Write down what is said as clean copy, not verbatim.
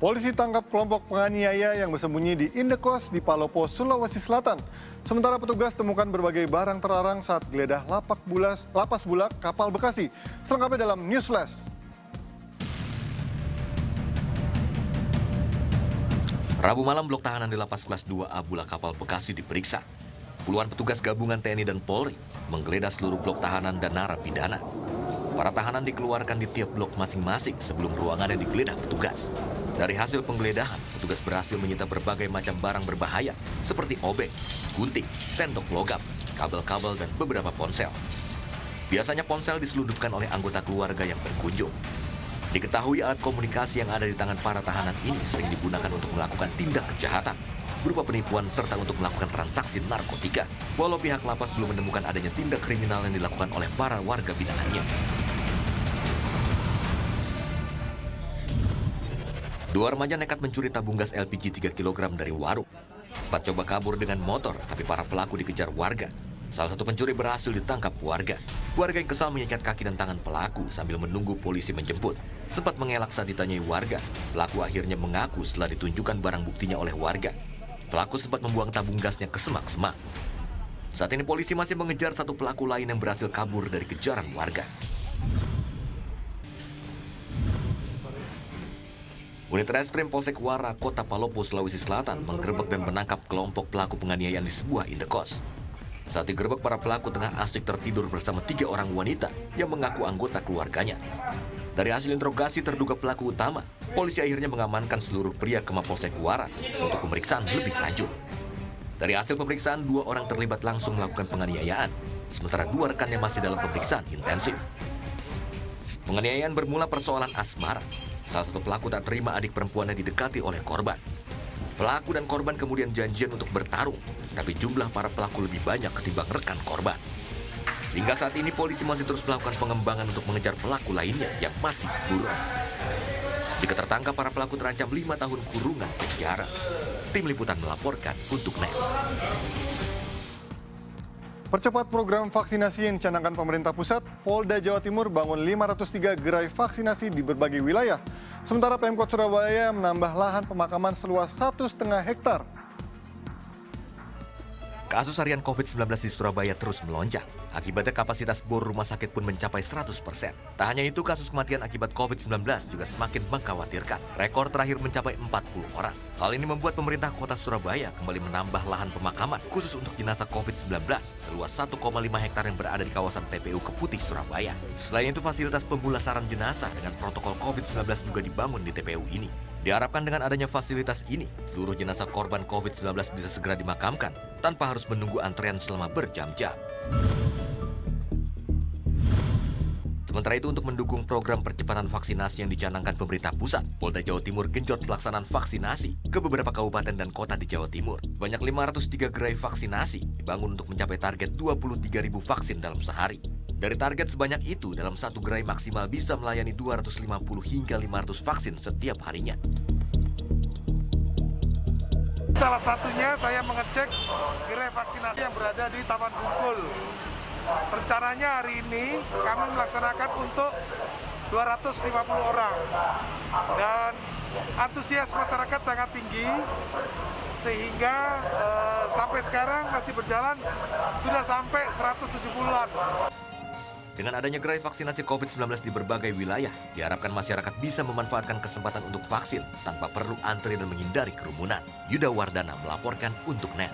Polisi tangkap kelompok penganiaya yang bersembunyi di indekos di Palopo, Sulawesi Selatan. Sementara petugas temukan berbagai barang terlarang saat geledah lapas bulak kapal Bekasi. Selengkapnya dalam News Flash. Rabu malam, blok tahanan di Lapas Kelas 2A Bulak Kapal Bekasi diperiksa. Puluhan petugas gabungan TNI dan Polri menggeledah seluruh blok tahanan dan narapidana. Para tahanan dikeluarkan di tiap blok masing-masing sebelum ruangannya digeledah petugas. Dari hasil penggeledahan, petugas berhasil menyita berbagai macam barang berbahaya seperti obeng, gunting, sendok logam, kabel-kabel, dan beberapa ponsel. Biasanya ponsel diselundupkan oleh anggota keluarga yang berkunjung. Diketahui alat komunikasi yang ada di tangan para tahanan ini sering digunakan untuk melakukan tindak kejahatan, berupa penipuan serta untuk melakukan transaksi narkotika, walau pihak lapas belum menemukan adanya tindak kriminal yang dilakukan oleh para warga binaannya. Dua remaja nekat mencuri tabung gas LPG 3 kg dari warung. Empat coba kabur dengan motor, tapi para pelaku dikejar warga. Salah satu pencuri berhasil ditangkap warga. Warga yang kesal mengikat kaki dan tangan pelaku sambil menunggu polisi menjemput. Sempat mengelak saat ditanyai warga. Pelaku akhirnya mengaku setelah ditunjukkan barang buktinya oleh warga. Pelaku sempat membuang tabung gasnya ke semak-semak. Saat ini polisi masih mengejar satu pelaku lain yang berhasil kabur dari kejaran warga. Unit Reskrim Polsek Wara, Kota Palopo, Sulawesi Selatan menggerebek dan menangkap kelompok pelaku penganiayaan di sebuah indekos. Saat digerebek, para pelaku tengah asyik tertidur bersama 3 orang wanita yang mengaku anggota keluarganya. Dari hasil interogasi terduga pelaku utama, polisi akhirnya mengamankan seluruh pria ke Mapolsek Wara untuk pemeriksaan lebih lanjut. Dari hasil pemeriksaan, 2 orang terlibat langsung melakukan penganiayaan, sementara 2 rekannya masih dalam pemeriksaan intensif. Penganiayaan bermula persoalan asmara. Salah satu pelaku tak terima adik perempuannya didekati oleh korban. Pelaku dan korban kemudian janjian untuk bertarung, tapi jumlah para pelaku lebih banyak ketimbang rekan korban. Sehingga saat ini polisi masih terus melakukan pengembangan untuk mengejar pelaku lainnya yang masih buron. Jika tertangkap, para pelaku terancam 5 tahun kurungan penjara. Tim Liputan melaporkan untuk NET. Percepat program vaksinasi yang dicanangkan pemerintah pusat, Polda Jawa Timur bangun 503 gerai vaksinasi di berbagai wilayah. Sementara Pemkot Surabaya menambah lahan pemakaman seluas 1,5 hektar. Kasus harian COVID-19 di Surabaya terus melonjak. Akibatnya kapasitas bor rumah sakit pun mencapai 100%. Tak hanya itu, kasus kematian akibat COVID-19 juga semakin mengkhawatirkan. Rekor terakhir mencapai 40 orang. Hal ini membuat pemerintah kota Surabaya kembali menambah lahan pemakaman khusus untuk jenazah COVID-19 seluas 1,5 hektar yang berada di kawasan TPU Keputih, Surabaya. Selain itu, fasilitas pemulasaran jenazah dengan protokol COVID-19 juga dibangun di TPU ini. Diharapkan dengan adanya fasilitas ini, seluruh jenazah korban COVID-19 bisa segera dimakamkan tanpa harus menunggu antrean selama berjam-jam. Sementara itu, untuk mendukung program percepatan vaksinasi yang dicanangkan pemerintah pusat, Polda Jawa Timur genjot pelaksanaan vaksinasi ke beberapa kabupaten dan kota di Jawa Timur. Sebanyak 503 gerai vaksinasi dibangun untuk mencapai target 23.000 vaksin dalam sehari. Dari target sebanyak itu, dalam satu gerai maksimal bisa melayani 250 hingga 500 vaksin setiap harinya. Salah satunya saya mengecek gerai vaksinasi yang berada di Taman Bungkul. Rencananya hari ini kami melaksanakan untuk 250 orang. Dan antusias masyarakat sangat tinggi, sehingga sampai sekarang masih berjalan sudah sampai 170-an. Dengan adanya gerai vaksinasi COVID-19 di berbagai wilayah, diharapkan masyarakat bisa memanfaatkan kesempatan untuk vaksin tanpa perlu antri dan menghindari kerumunan. Yuda Wardana melaporkan untuk NET.